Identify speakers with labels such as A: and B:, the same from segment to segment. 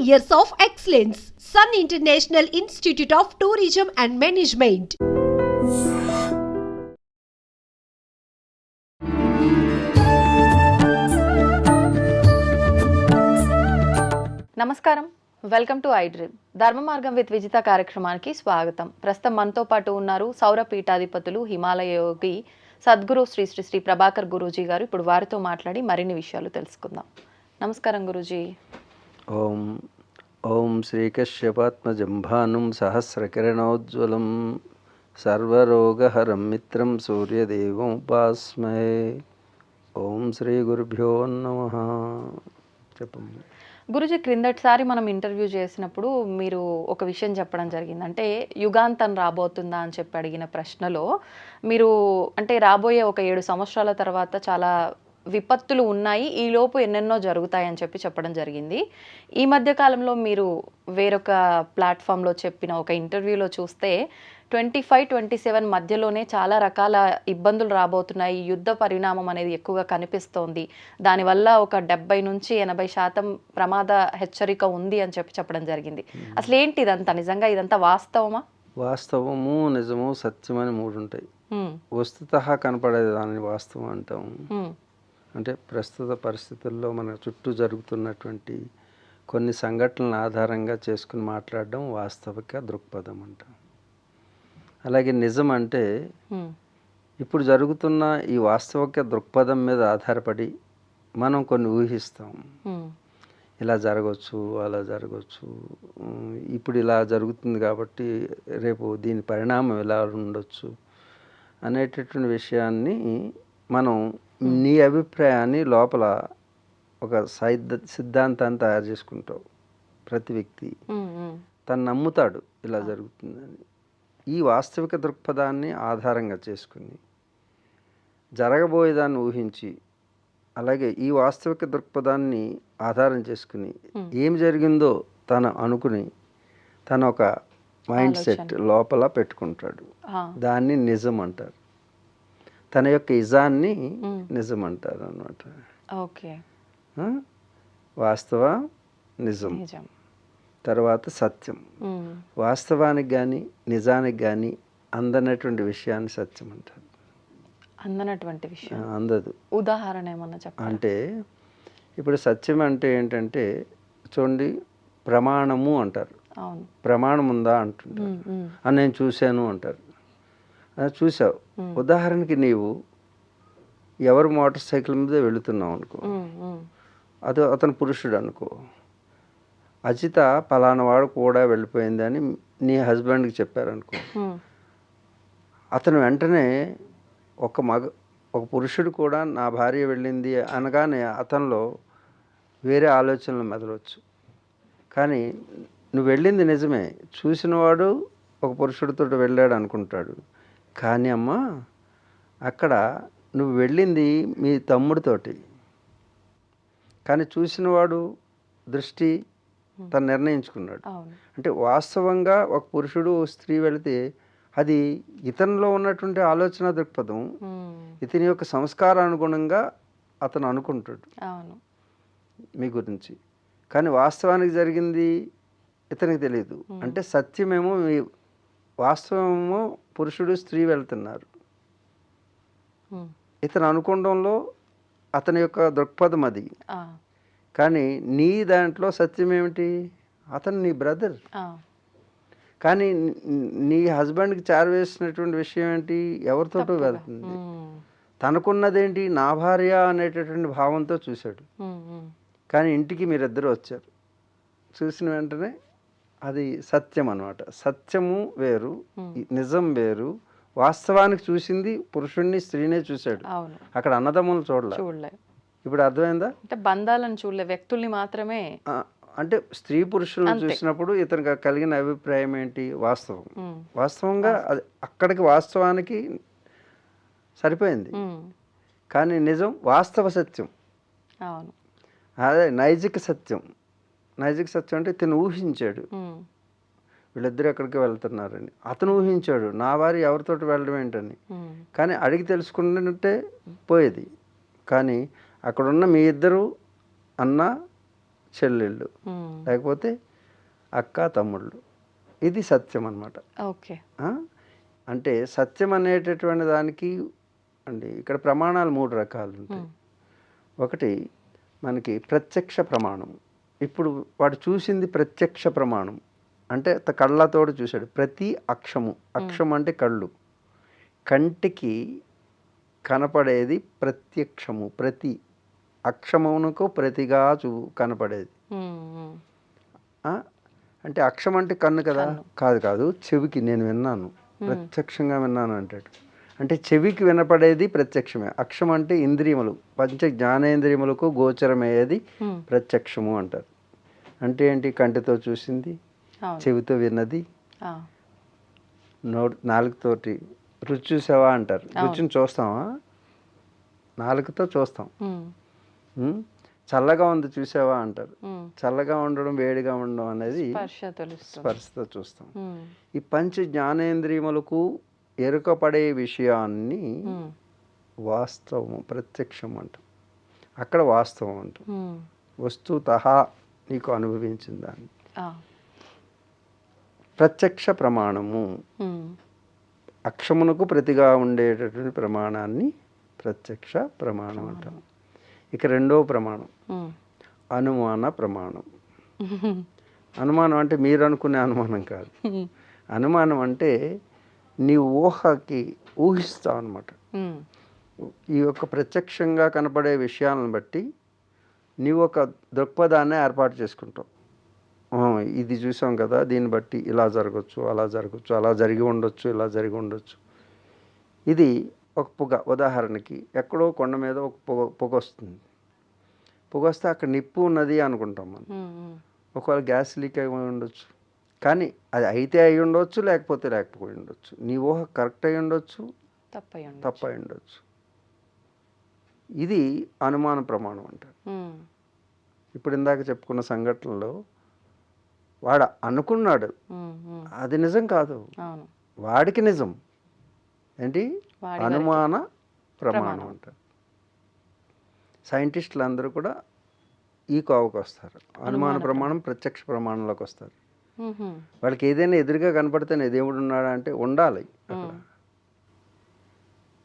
A: years of excellence. Sun International Institute of Tourism and Management.
B: నమస్కారం, welcome to iDream. ధర్మ మార్గం with Vijitha కార్యక్రమానికి స్వాగతం. ప్రస్తుతం మనతో పాటు ఉన్నారు సౌర పీఠాధిపతులు హిమాలయ యోగి సద్గురు శ్రీ శ్రీ శ్రీ ప్రభాకర్ గురూజీ గారు. ఇప్పుడు వారితో మాట్లాడి మరిన్ని విషయాలు తెలుసుకుందాం. నమస్కారం గురూజీ.
C: ఓం ఓం శ్రీకశ్యపాత్మజంభానుం సహస్రకిరణోజ్వలం సర్వరోగహరం మిత్రం సూర్యదేవం ఉపాస్మహే. ఓం శ్రీ గురుభ్యో నమః. చెప్పండి
B: గురూజీ, క్రిందటిసారి మనం ఇంటర్వ్యూ చేసినప్పుడు మీరు ఒక విషయం చెప్పడం జరిగింది. అంటే యుగాంతం రాబోతుందా అని చెప్పి అడిగిన ప్రశ్నలో మీరు అంటే రాబోయే ఒక 7 సంవత్సరాల తర్వాత చాలా విపత్తులు ఉన్నాయి, ఈలోపు ఎన్నెన్నో జరుగుతాయని చెప్పి చెప్పడం జరిగింది. ఈ మధ్య కాలంలో మీరు వేరొక ప్లాట్ఫామ్లో చెప్పిన ఒక ఇంటర్వ్యూలో చూస్తే 25-27 మధ్యలోనే చాలా రకాల ఇబ్బందులు రాబోతున్నాయి, యుద్ధ పరిణామం అనేది ఎక్కువగా కనిపిస్తోంది, దానివల్ల ఒక 70-80% ప్రమాద హెచ్చరిక ఉంది అని చెప్పి చెప్పడం జరిగింది. అసలు ఏంటి ఇదంతా? నిజంగా ఇదంతా వాస్తవమా?
C: వాస్తవము, నిజము, సత్యమని 3 ఉంటాయి. వస్తుతః కనపడేది దాన్ని వాస్తవం అంటాం. అంటే ప్రస్తుత పరిస్థితుల్లో మన చుట్టూ జరుగుతున్నటువంటి కొన్ని సంఘటనలను ఆధారంగా చేసుకుని మాట్లాడడం వాస్తవిక దృక్పథం అంటాం. అలాగే నిజం అంటే ఇప్పుడు జరుగుతున్న ఈ వాస్తవిక దృక్పథం మీద ఆధారపడి మనం కొన్ని ఊహిస్తాం. ఇలా జరగవచ్చు, అలా జరగవచ్చు, ఇప్పుడు ఇలా జరుగుతుంది కాబట్టి రేపు దీని పరిణామం ఎలా ఉండొచ్చు అనేటటువంటి విషయాన్ని మనం నీ అభిప్రాయాన్ని లోపల ఒక సిద్ధాంతాన్ని తయారు చేసుకుంటావు. ప్రతి వ్యక్తి తను నమ్ముతాడు ఇలా జరుగుతుందని. ఈ వాస్తవిక దృక్పథాన్ని ఆధారంగా చేసుకుని జరగబోయేదాన్ని ఊహించి, అలాగే ఈ వాస్తవిక దృక్పథాన్ని ఆధారం చేసుకుని ఏం జరిగిందో తను అనుకుని తన ఒక మైండ్ సెట్ లోపల పెట్టుకుంటాడు. దాన్ని నిజం అంటారు. తన యొక్క ఇజాన్ని నిజం అంటారు అన్నమాట.
B: ఓకే.
C: వాస్తవ, నిజం, తర్వాత సత్యం. వాస్తవానికి కానీ నిజానికి కానీ అందనటువంటి విషయాన్ని సత్యం అంటారు.
B: అందనటువంటి విషయం
C: అందదు.
B: ఉదాహరణ ఏమన్నా చెప్పండి.
C: అంటే ఇప్పుడు సత్యం అంటే ఏంటంటే చూడండి, ప్రమాణము అంటారు. ప్రమాణం ఉందా అంటుంటారు. అని నేను చూశాను అంటారు. చూసావు. ఉదాహరణకి నీవు ఎవరు మోటార్ సైకిల్ మీద వెళుతున్నావు అనుకో, అతను పురుషుడు అనుకో, అజిత పలానా వాడు కూడా వెళ్ళిపోయింది అని నీ హస్బెండ్కి చెప్పారనుకో, అతను వెంటనే ఒక పురుషుడు కూడా నా భార్య వెళ్ళింది అనగానే అతనిలో వేరే ఆలోచనలు మెదలవచ్చు. కానీ నువ్వు వెళ్ళింది నిజమే, చూసినవాడు ఒక పురుషుడితో వెళ్ళాడు అనుకుంటాడు. కానీ అమ్మ, అక్కడ నువ్వు వెళ్ళింది మీ తమ్ముడితోటి, కానీ చూసినవాడు దృష్టి తను నిర్ణయించుకున్నాడు. అంటే వాస్తవంగా ఒక పురుషుడు స్త్రీ వెళితే అది ఇతనిలో ఉన్నటువంటి ఆలోచన దృక్పథం, ఇతని యొక్క సంస్కారానుగుణంగా అతను అనుకుంటాడు మీ గురించి. కానీ వాస్తవానికి జరిగింది ఇతనికి తెలియదు. అంటే సత్యమేమో వాస్తవమేమో పురుషుడు స్త్రీ వెళ్తున్నారు. ఇతను అనుకోవడంలో అతని యొక్క దృక్పథం అది. కానీ నీ దాంట్లో సత్యం ఏమిటి? అతను నీ బ్రదర్. కానీ నీ హస్బెండ్కి చేరవేసినటువంటి విషయం ఏంటి? ఎవరితోటో వెళ్తుంది. తనకున్నదేంటి? నా భార్య అనేటటువంటి భావంతో చూశాడు. కానీ ఇంటికి మీరిద్దరూ వచ్చారు. చూసిన వెంటనే అది సత్యం అన్నమాట. సత్యము వేరు, నిజం వేరు. వాస్తవానికి చూసింది పురుషుణ్ణి స్త్రీనే చూశాడు. అక్కడ అన్నదమ్ములు చూడలే. ఇప్పుడు అర్థమైందా?
B: అంటే బంధాలను చూడలే, వ్యక్తుల్ని మాత్రమే.
C: అంటే స్త్రీ పురుషులను చూసినప్పుడు ఇతనికి కలిగిన అభిప్రాయం ఏంటి? వాస్తవం. వాస్తవంగా అది అక్కడికి వాస్తవానికి సరిపోయింది. కానీ నిజం వాస్తవ సత్యం, అదే నైజిక సత్యం. నైజిక సత్యం అంటే ఇతను ఊహించాడు వీళ్ళిద్దరు ఎక్కడికి వెళ్తున్నారని. అతను ఊహించాడు నా వారి ఎవరితోటి వెళ్ళడం ఏంటని. కానీ అడిగి తెలుసుకుంటే పోయేది. కానీ అక్కడున్న మీ ఇద్దరు అన్న చెల్లెళ్ళు, లేకపోతే అక్క తమ్ముళ్ళు. ఇది సత్యం అన్నమాట.
B: ఓకే.
C: అంటే సత్యం అనేటటువంటి దానికి అండి ఇక్కడ ప్రమాణాలు 3 రకాలు ఉంటాయి. ఒకటి మనకి ప్రత్యక్ష ప్రమాణం. ఇప్పుడు వాడు చూసింది ప్రత్యక్ష ప్రమాణం అంటే కళ్ళతోడు చూశాడు. ప్రతి అక్షము, అక్షం అంటే కళ్ళు, కంటికి కనపడేది ప్రత్యక్షము. ప్రతి అక్షమునకు ప్రతిగా కనపడేది. అంటే అక్షం అంటే కన్ను కదా? కాదు, చెవికి. నేను విన్నాను, ప్రత్యక్షంగా విన్నాను అంటాడు. అంటే చెవికి వినపడేది ప్రత్యక్షమే. అక్షం అంటే ఇంద్రియములు, పంచ జ్ఞానేంద్రియములకు గోచరమయ్యేది ప్రత్యక్షము అంటారు. అంటే ఏంటి? కంటితో చూసింది, చెవితో విన్నది, నాలుగుతోటి రుచి చూసావా అంటారు. రుచిని చూస్తావా? నాలుగుతో చూస్తాం. చల్లగా ఉంది చూసావా అంటారు. చల్లగా ఉండడం, వేడిగా ఉండడం అనేది స్పర్శతో చూస్తాం. ఈ పంచ జ్ఞానేంద్రియములకు ఎరుకపడే విషయాన్ని వాస్తవము, ప్రత్యక్షం అంటాం. అక్కడ వాస్తవం అంటాం. వస్తుతః నీకు అనుభవించిన దాన్ని. ప్రత్యక్ష ప్రమాణము, అక్షమునకు ప్రతిగా ఉండేటటువంటి ప్రమాణాన్ని ప్రత్యక్ష ప్రమాణం అంటాం. ఇక రెండవ ప్రమాణం అనుమాన ప్రమాణం. అనుమానం అంటే మీరు అనుకునే అనుమానం కాదు. అనుమానం అంటే నీ ఊహకి ఊహిస్తావు అనమాట. ఈ యొక్క ప్రత్యక్షంగా కనపడే విషయాలను బట్టి నీవు ఒక దృక్పథాన్ని ఏర్పాటు చేసుకుంటావు. ఇది చూసాం కదా, దీన్ని బట్టి ఇలా జరగచ్చు, అలా జరగచ్చు, అలా జరిగి ఉండొచ్చు, ఇలా జరిగి ఉండొచ్చు. ఇది ఒక పొగ. ఉదాహరణకి ఎక్కడో కొండ మీద ఒక పొగ వస్తుంది. పొగ వస్తే అక్కడ నిప్పు ఉన్నది అనుకుంటాం మనం. ఒకవేళ గ్యాస్ లీక్ అయి ఉండొచ్చు, కానీ అది అయితే అయి ఉండొచ్చు, లేకపోతే లేకపోయి ఉండొచ్చు. నీ ఊహ కరెక్ట్ అయి ఉండొచ్చు, తప్పై ఉండొచ్చు. ఇది అనుమాన ప్రమాణం అంటారు. ఇప్పుడు ఇందాక చెప్పుకున్న సంఘటనలో వాడు అనుకున్నాడు, అది నిజం కాదు, వాడికి నిజం. ఏంటి? అనుమాన ప్రమాణం అంటారు. సైంటిస్టులు అందరూ కూడా ఈ కోవకు వస్తారు. అనుమాన ప్రమాణం, ప్రత్యక్ష ప్రమాణంలోకి వస్తారు. వాళ్ళకి ఏదైనా ఎదురుగా కనపడితేనే దేవుడు ఉన్నాడా అంటే ఉండాలి అక్కడ.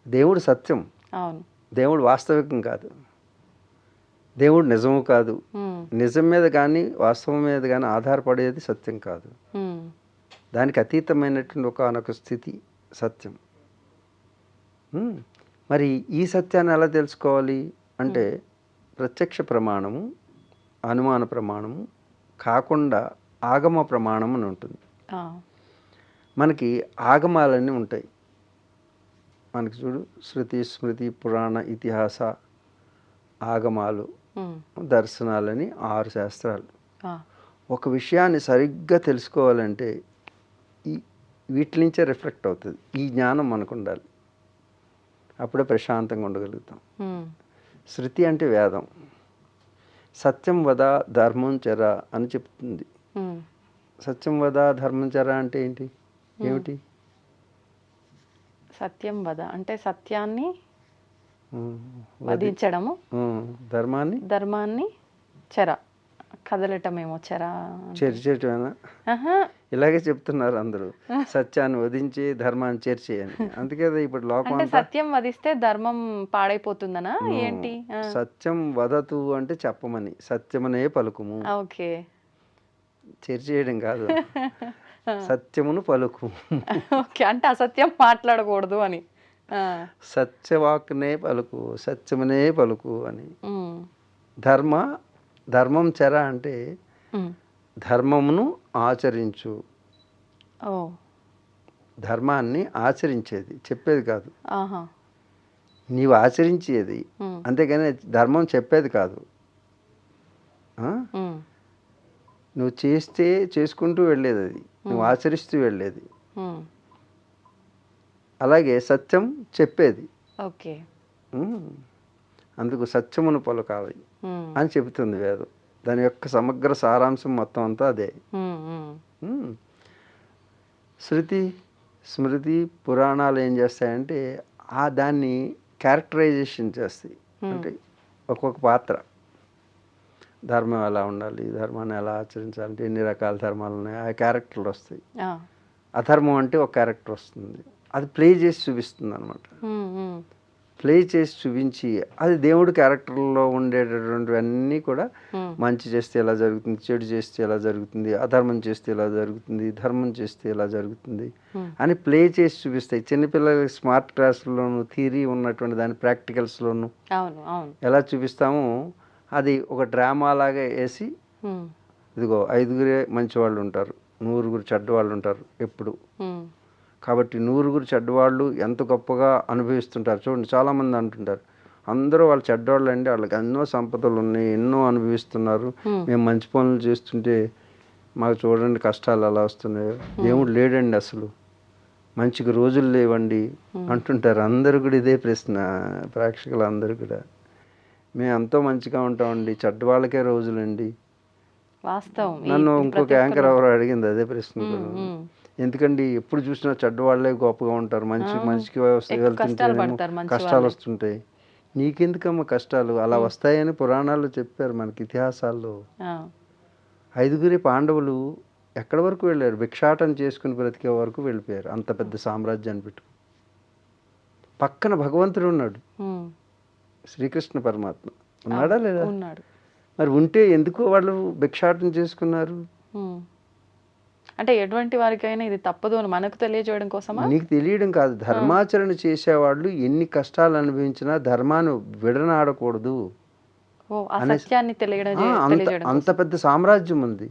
C: దేవుడు సత్యం, దేవుడు వాస్తవికం కాదు, దేవుడు నిజము కాదు. నిజం మీద కానీ వాస్తవం మీద కానీ ఆధారపడేది సత్యం కాదు. దానికి అతీతమైనటువంటి ఒకనొక స్థితి సత్యం. మరి ఈ సత్యాన్ని ఎలా తెలుసుకోవాలి అంటే ప్రత్యక్ష ప్రమాణము, అనుమాన ప్రమాణము కాకుండా ఆగమ ప్రమాణం అని ఉంటుంది. మనకి ఆగమాలన్నీ ఉంటాయి. మనకి చూడు, శృతి, స్మృతి, పురాణ, ఇతిహాస, ఆగమాలు, దర్శనాలని 6 శాస్త్రాలు. ఒక విషయాన్ని సరిగ్గా తెలుసుకోవాలంటే వీటి నుంచే రిఫ్లెక్ట్ అవుతుంది. ఈ జ్ఞానం మనకు ఉండాలి, అప్పుడే ప్రశాంతంగా ఉండగలుగుతాం. శృతి అంటే వేదం. సత్యం వద ధర్మం చర అని చెప్తుంది. సత్యం వద ధర్మం చర అంటే ఏంటి? ఏమిటి?
B: సత్యం వద అంటే సత్యాన్ని వధించడము, ధర్మాన్ని చెర కదలటమేమో.
C: చేర్చేటమేనా? ఇలాగే చెప్తున్నారు అందరూ, సత్యాన్ని వధించి ధర్మాన్ని చేర్చే అని. అందుకే ఇప్పుడు లోకం
B: సత్యం వధిస్తే ధర్మం పాడైపోతుందనా ఏంటి?
C: సత్యం వదతు అంటే చెప్పమని, సత్యమనే పలుకుము.
B: ఓకే,
C: చేర్చేయడం కాదు, సత్యమును పలుకు.
B: ఓకే, అంటే అసత్యం మాట్లాడకూడదు అని.
C: సత్యవాక్నే పలుకు, సత్యమనే పలుకు అని. ధర్మం చెర అంటే ధర్మమును ఆచరించు. ధర్మాన్ని ఆచరించేది, చెప్పేది కాదు. నీవు ఆచరించేది, అంతేగాని ధర్మం చెప్పేది కాదు. నువ్వు చేస్తే చేసుకుంటూ వెళ్ళేది, అది నువ్వు ఆచరిస్తూ వెళ్ళేది. అలాగే సత్యం చెప్పేది.
B: ఓకే,
C: అందుకు సత్యమును పలుకాలి అని చెబుతుంది వేదం. దాని యొక్క సమగ్ర సారాంశం మొత్తం అంతా అదే. శృతి, స్మృతి, పురాణాలు ఏం చేస్తాయంటే దాన్ని క్యారెక్టరైజేషన్ చేస్తాయి. అంటే ఒక్కొక్క పాత్ర, ధర్మం ఎలా ఉండాలి, ధర్మాన్ని ఎలా ఆచరించాలంటే ఎన్ని రకాల ధర్మాలు ఉన్నాయి, ఆ క్యారెక్టర్లు వస్తాయి. అధర్మం అంటే ఒక క్యారెక్టర్ వస్తుంది, అది ప్లే చేసి చూపిస్తుంది అనమాట. ప్లే చేసి చూపించి అది దేవుడి క్యారెక్టర్లో ఉండేటటువంటివన్నీ కూడా మంచి చేస్తే ఎలా జరుగుతుంది, చెడు చేస్తే ఎలా జరుగుతుంది, అధర్మం చేస్తే ఎలా జరుగుతుంది, ధర్మం చేస్తే ఎలా జరుగుతుంది అని ప్లే చేసి చూపిస్తాయి. చిన్నపిల్లలకి స్మార్ట్ క్లాసుల్లోనూ థియరీ ఉన్నటువంటి దాని ప్రాక్టికల్స్లోనూ ఎలా చూపిస్తామో అది ఒక డ్రామా లాగా వేసి, ఇదిగో 5గురే మంచి వాళ్ళు ఉంటారు, 100గురు చెడ్డవాళ్ళు ఉంటారు ఎప్పుడు. కాబట్టి 100గురు చెడ్డవాళ్ళు ఎంత గొప్పగా అనుభవిస్తుంటారు చూడండి. చాలామంది అంటుంటారు అందరూ వాళ్ళు చెడ్డవాళ్ళు అండి, వాళ్ళకి ఎన్నో సంపదలు ఉన్నాయి, ఎన్నో అనుభవిస్తున్నారు, మేము మంచి పనులు చేస్తుంటే మాకు చూడండి కష్టాలు ఎలా వస్తున్నాయో, దేవుడు లేడండి అసలు, మంచిగా రోజులు లేవండి అంటుంటారు. అందరూ కూడా ఇదే ప్రశ్న, ప్రేక్షకులు అందరూ కూడా. మేము ఎంతో మంచిగా ఉంటామండి, చెడ్డవాళ్ళకే రోజులండి. నన్ను ఇంకొక యాంకర్ ఎవరు అడిగింది అదే ప్రశ్న కూడా. ఎందుకండి ఎప్పుడు చూసినా చెడ్డవాళ్ళే గొప్పగా ఉంటారు, మనిషికి వెళ్తుంటే కష్టాలు వస్తుంటాయి. నీకెందుకమ్మా కష్టాలు, అలా వస్తాయని పురాణాల్లో చెప్పారు మనకి, ఇతిహాసాల్లో. 5గురి పాండవులు ఎక్కడి వరకు వెళ్ళారు, భిక్షాటన చేసుకుని బ్రతికే వరకు వెళ్ళిపోయారు. అంత పెద్ద సామ్రాజ్యాన్ని పెట్టుకు పక్కన భగవంతుడు ఉన్నాడు, శ్రీకృష్ణ పరమాత్మ ఉన్నాడా లేదా? మరి ఉంటే ఎందుకు వాళ్ళు భిక్షాటన చేసుకున్నారు?
B: అంటే ఎటువంటి వారికైనా ఇది తప్పదు అని మనకు తెలియజేయడం కోసమా?
C: నీకు తెలియడం కాదు, ధర్మాచరణ చేసేవాళ్ళు ఎన్ని కష్టాలు అనుభవించినా ధర్మాన్ని విడనాడకూడదు అంత పెద్ద సామ్రాజ్యం ఉంది,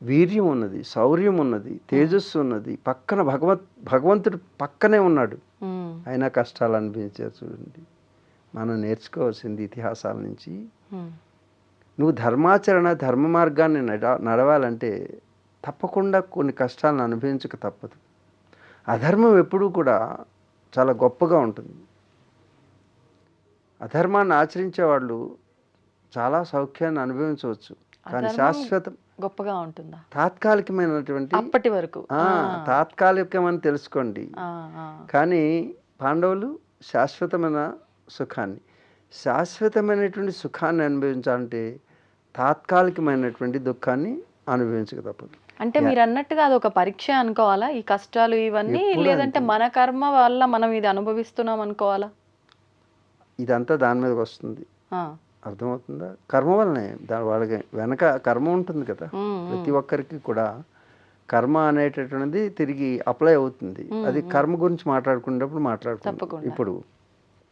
C: వీర్యం ఉన్నది, శౌర్యం ఉన్నది, తేజస్సు ఉన్నది, పక్కన భగవంతుడు పక్కనే ఉన్నాడు, అయినా కష్టాలు అనుభవించారు. చూడండి, మనం నేర్చుకోవాల్సింది ఇతిహాసాల నుంచి. నువ్వు ధర్మాచరణ ధర్మ మార్గాన్ని నడవాలంటే తప్పకుండా కొన్ని కష్టాలను అనుభవించక తప్పదు. అధర్మం ఎప్పుడూ కూడా చాలా గొప్పగా ఉంటుంది. అధర్మాన్ని ఆచరించే వాళ్ళు చాలా సౌఖ్యాన్ని అనుభవించవచ్చు, కానీ శాశ్వతం
B: గొప్పగా ఉంటుందా?
C: తాత్కాలికమైనటువంటి
B: అప్పటి వరకు
C: తాత్కాలికమని తెలుసుకోండి. కానీ పాండవులు శాశ్వతమైన సుఖాన్ని, శాశ్వతమైనటువంటి సుఖాన్ని అనుభవించాలంటే తాత్కాలికమైనటువంటి దుఃఖాన్ని అనుభవించక తప్పదు.
B: అంటే మీరు అన్నట్టుగా అది ఒక పరీక్ష అనుకోవాలా ఈ కష్టాలు ఇవన్నీ, లేదంటే మన కర్మ వల్ల మనం ఇది అనుభవిస్తున్నాం అనుకోవాలా?
C: ఇదంతా దాని మీదకి వస్తుంది, అర్థమవుతుందా? కర్మ వల్లనే, వాళ్ళకి వెనక కర్మ ఉంటుంది కదా, ప్రతి ఒక్కరికి కూడా కర్మ అనేటటువంటిది తిరిగి అప్లై అవుతుంది. అది కర్మ గురించి మాట్లాడుకునేటప్పుడు మాట్లాడుకుంటాం. ఇప్పుడు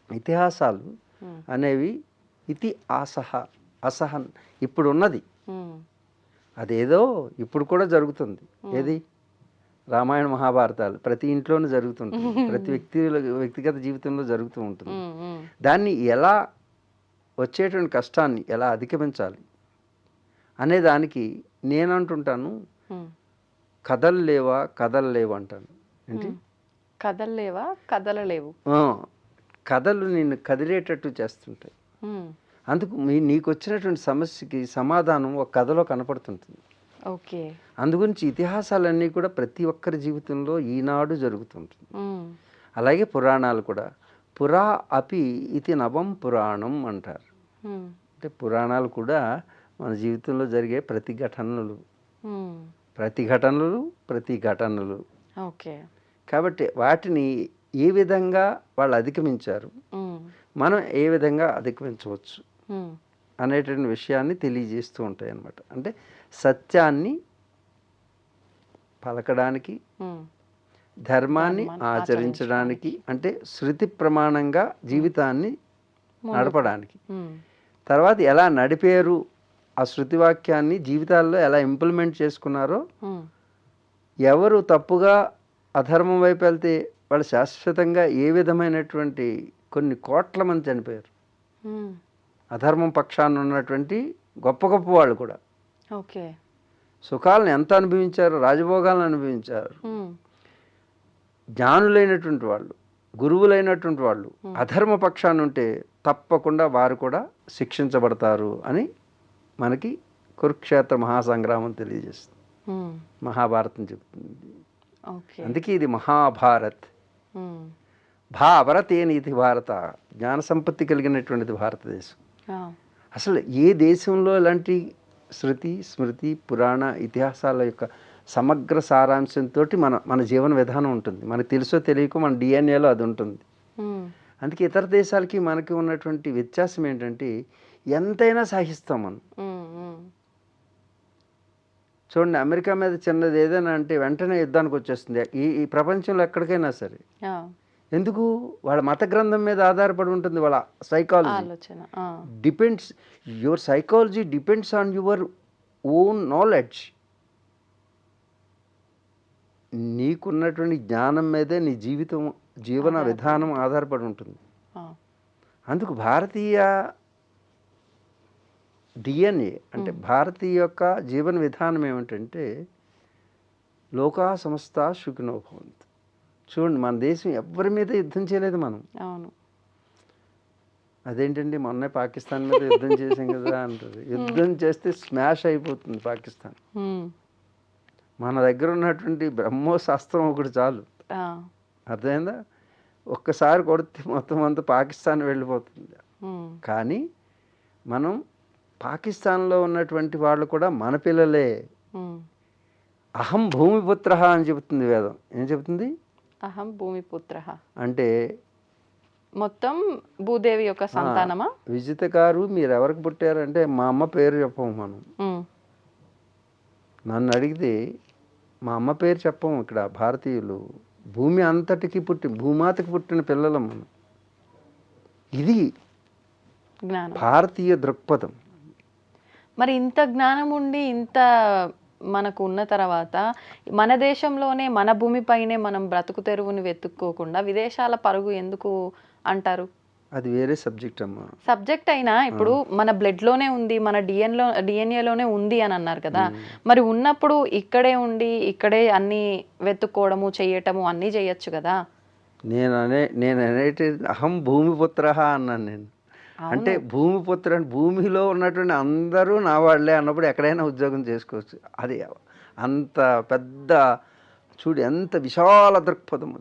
C: ఇతిహాసాలు అనేవి ఇతి అసహన్ ఇప్పుడు ఉన్నది, అదేదో ఇప్పుడు కూడా జరుగుతుంది. ఏది? రామాయణ మహాభారతాలు ప్రతి ఇంట్లోనూ జరుగుతుంటుంది, ప్రతి వ్యక్తిగత జీవితంలో జరుగుతూ ఉంటుంది. దాన్ని ఎలా వచ్చేటువంటి కష్టాన్ని ఎలా అధిగమించాలి అనే దానికి నేనంటుంటాను, కథల్లేవా కథల్లేవు అంటాను. ఏంటి?
B: కథల్లేవా కథలలేవు.
C: కథలు నిన్ను కదిలేటట్టు చేస్తుంటాయి. అందుకు నీకు వచ్చినటువంటి సమస్యకి సమాధానం ఒక కథలో కనపడుతుంటుంది.
B: ఓకే.
C: అందుగురించి ఇతిహాసాలన్నీ కూడా ప్రతి ఒక్కరి జీవితంలో ఈనాడు జరుగుతుంటుంది. అలాగే పురాణాలు కూడా పురా అపి ఇది నవం పురాణం అంటారు. అంటే పురాణాలు కూడా మన జీవితంలో జరిగే ప్రతిఘటనలు. ఓకే. కాబట్టి వాటిని ఏ విధంగా వాళ్ళు అధిగమించారు, మనం ఏ విధంగా అధిగమించవచ్చు అనేటువంటి విషయాన్ని తెలియజేస్తూ ఉంటాయి అన్నమాట. అంటే సత్యాన్ని పలకడానికి, ధర్మాన్ని ఆచరించడానికి, అంటే శృతి ప్రమాణంగా జీవితాన్ని నడపడానికి, తర్వాత ఎలా నడిపారు ఆ శృతి వాక్యాన్ని జీవితాల్లో ఎలా ఇంప్లిమెంట్ చేసుకున్నారో, ఎవరు తప్పుగా అధర్మం వైపు వెళ్తే వాళ్ళు శాశ్వతంగా ఏ విధమైనటువంటి కొన్ని కోట్ల మంది చనిపోయారు. అధర్మం పక్షాన ఉన్నటువంటి గొప్ప గొప్ప వాళ్ళు కూడా
B: ఓకే
C: సుఖాలను ఎంత అనుభవించారు, రాజభోగాలను అనుభవించారు. జ్ఞానులైనటువంటి వాళ్ళు, గురువులైనటువంటి వాళ్ళు అధర్మ పక్షాన్ని ఉంటే తప్పకుండా వారు కూడా శిక్షించబడతారు అని మనకి కురుక్షేత్ర మహాసంగ్రామం తెలియజేస్తుంది, మహాభారతం చెప్తుంది. అందుకే ఇది మహాభారత్. భారత్ ఏని ఇది భారత, జ్ఞాన సంపత్తి కలిగినటువంటిది భారతదేశం. అసలు ఏ దేశంలో ఇలాంటి శృతి స్మృతి పురాణ ఇతిహాసాల యొక్క సమగ్ర సారాంశంతో మన జీవన విధానం ఉంటుంది. మనకు తెలుసో తెలియకో మన డిఎన్ఏలో అది ఉంటుంది. అందుకే ఇతర దేశాలకి మనకి ఉన్నటువంటి వ్యత్యాసం ఏంటంటే ఎంతైనా సహిస్తాం మనం. చూడండి, అమెరికా మీద చిన్నది ఏదైనా అంటే వెంటనే యుద్ధానికి వచ్చేస్తుంది ఈ ప్రపంచంలో ఎక్కడికైనా సరే. ఎందుకు? వాళ్ళ మత గ్రంథం మీద ఆధారపడి ఉంటుంది వాళ్ళ psychology. Depends your psychology depends on your own knowledge. నీకున్నటువంటి జ్ఞానం మీదే నీ జీవన విధానం ఆధారపడి ఉంటుంది. అందుకు భారతీయ డిఎన్ఏ అంటే భారతీయ యొక్క జీవన విధానం ఏమిటంటే లోకా సమస్త సుఖినో భవంతు. చూడండి, మన దేశం ఎవరి మీద యుద్ధం చేయలేదు మనం.
B: అవును.
C: అదేంటండి మొన్నే పాకిస్తాన్ మీద యుద్ధం చేసాం కదా అంటారు. యుద్ధం చేస్తే స్మాష్ అయిపోతుంది పాకిస్తాన్. మన దగ్గర ఉన్నటువంటి బ్రహ్మోస్ అస్త్రం ఒకటి చాలు. అర్థమైందా? ఒక్కసారి కొడితే మొత్తం అంతా పాకిస్తాన్ వెళ్ళిపోతుంది. కానీ మనం పాకిస్తాన్లో ఉన్నటువంటి వాళ్ళు కూడా మన పిల్లలే. అహం భూమిపుత్ర అని చెబుతుంది వేదం. ఏం చెబుతుంది?
B: అహం భూమిపుత్ర
C: అంటే
B: మొత్తం భూదేవి యొక్క సంతానమా?
C: విజిత గారు మీరు ఎవరికి పుట్టారంటే మా అమ్మ పేరు చెప్పము మనం. నన్ను అడిగితే మా అమ్మ పేరు చెప్పము. ఇక్కడ భారతీయులు భూమి అంతటికి భూమాతకి పుట్టిన పిల్లలం మనం. ఇది భారతీయ దృక్పథం.
B: మరి ఇంత జ్ఞానం ఉండి ఇంత మనకు ఉన్న తర్వాత మన దేశంలోనే మన భూమిపైనే మనం బ్రతుకు తెరువుని వెతుక్కోకుండా విదేశాల పరుగు ఎందుకు అంటారు?
C: అది వేరే సబ్జెక్ట్ అమ్మా.
B: సబ్జెక్ట్ అయినా ఇప్పుడు మన బ్లడ్లోనే ఉంది, మన డిఎన్ఏలోనే ఉంది అని అన్నారు కదా. మరి ఉన్నప్పుడు ఇక్కడే ఉండి ఇక్కడే అన్ని వెతుక్కోవడము చేయటము అన్నీ చేయొచ్చు కదా.
C: నేను అనేటి అహం భూమిపుత్ర అన్నాను నేను. అంటే భూమిపుత్ర అంటే భూమిలో ఉన్నటువంటి అందరూ నా వాళ్ళే అన్నప్పుడు ఎక్కడైనా ఉద్యోగం చేసుకోవచ్చు. అది అంత పెద్ద చూడు, ఎంత విశాల దృక్పథం.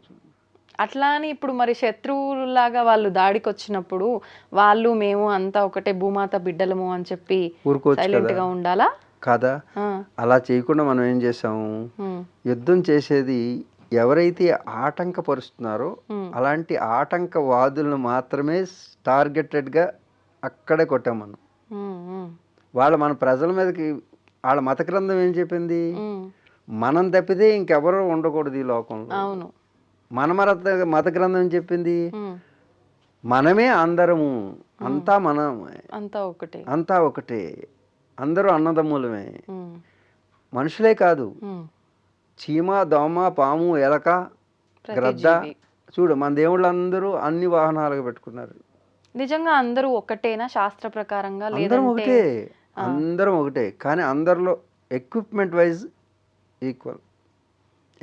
B: అట్లా అని ఇప్పుడు మరి శత్రువులాగా వాళ్ళు దాడికి వచ్చినప్పుడు వాళ్ళు మేము అంతా ఒకటే భూమాత బిడ్డలము అని చెప్పి సైలెంట్ గా ఉండాలా
C: కదా? అలా చేయకుండా మనం ఏం చేసాము, యుద్ధం చేసేది ఎవరైతే ఆటంకపరుస్తున్నారో అలాంటి ఆటంకవాదులను మాత్రమే టార్గెటెడ్గా అక్కడే కొట్టాం మనం. మన ప్రజల మీదకి వాళ్ళ మత గ్రంథం ఏం చెప్పింది? మనం తప్పితే ఇంకెవరూ ఉండకూడదు ఈ లోకంలో.
B: అవును.
C: మన మత గ్రంథం ఏం చెప్పింది? మనమే అందరము, అంతా అంతా ఒకటే, అందరూ అన్నదమ్ములమే. మనుషులే కాదు, చీమ దోమ పాము ఎలక గ్రద్ద చూడు, మన దేవుళ్ళు అందరూ అన్ని వాహనాలుగా పెట్టుకున్నారు.
B: నిజంగా అందరూ ఒకటేనా శాస్త్ర ప్రకారంగా?
C: అందరం ఒకటే, కానీ అందరిలో equipment wise equal.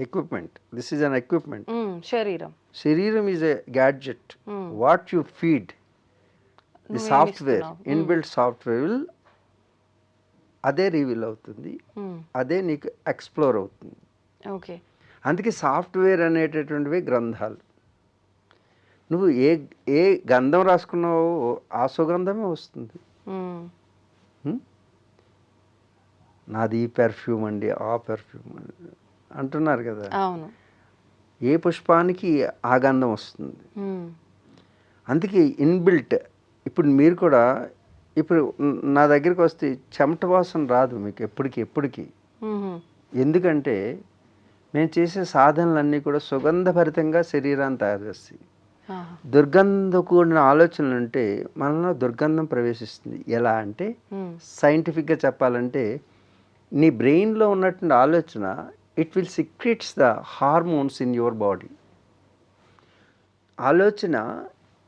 C: Equipment, this is an equipment. శరీరం is a gadget. What you feed the software, inbuilt software will అదే రివీల్ అవుతుంది, అదే నీకు ఎక్స్ప్లోర్ అవుతుంది.
B: ఓకే.
C: అందుకే సాఫ్ట్వేర్ అనేటటువంటివి గ్రంథాలు. నువ్వు ఏ గంధం రాసుకున్నావో ఆ సుగంధమే వస్తుంది. నాది ఈ పెర్ఫ్యూమ్ అండి, ఆ పెర్ఫ్యూమ్ అంటున్నారు కదా.
B: అవును.
C: ఏ పుష్పానికి ఆ గంధం వస్తుంది. అందుకే ఇన్బిల్ట్. ఇప్పుడు మీరు కూడా ఇప్పుడు నా దగ్గరికి వస్తే చెమట వాసన రాదు మీకు ఎప్పటికీ. ఎందుకంటే మేము చేసే సాధనలన్నీ కూడా సుగంధభరితంగా శరీరాన్ని తయారు చేస్తాయి. దుర్గంధం కూడిన ఆలోచనలు ఉంటే మనలో దుర్గంధం ప్రవేశిస్తుంది. ఎలా అంటే సైంటిఫిక్గా చెప్పాలంటే నీ బ్రెయిన్లో ఉన్నటువంటి ఆలోచన it will secrets the hormones in your body. ఆలోచన